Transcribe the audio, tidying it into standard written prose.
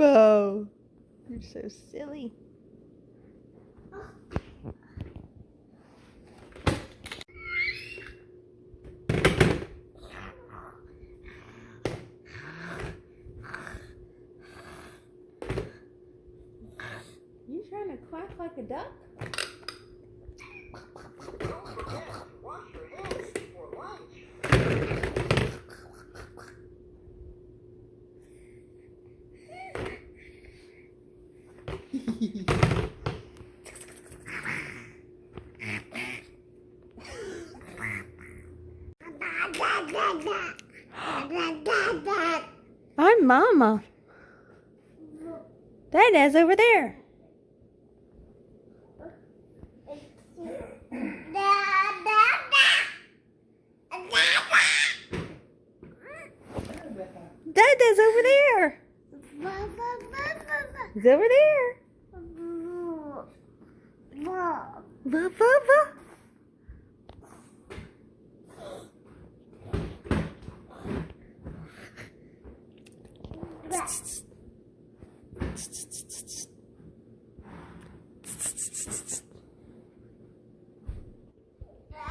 rainbow. You're so silly. You trying to quack like a duck? Wash your hands before lunch. I'm Mama. Dada's over there. Dada's over there. He's over there. Va, va, va.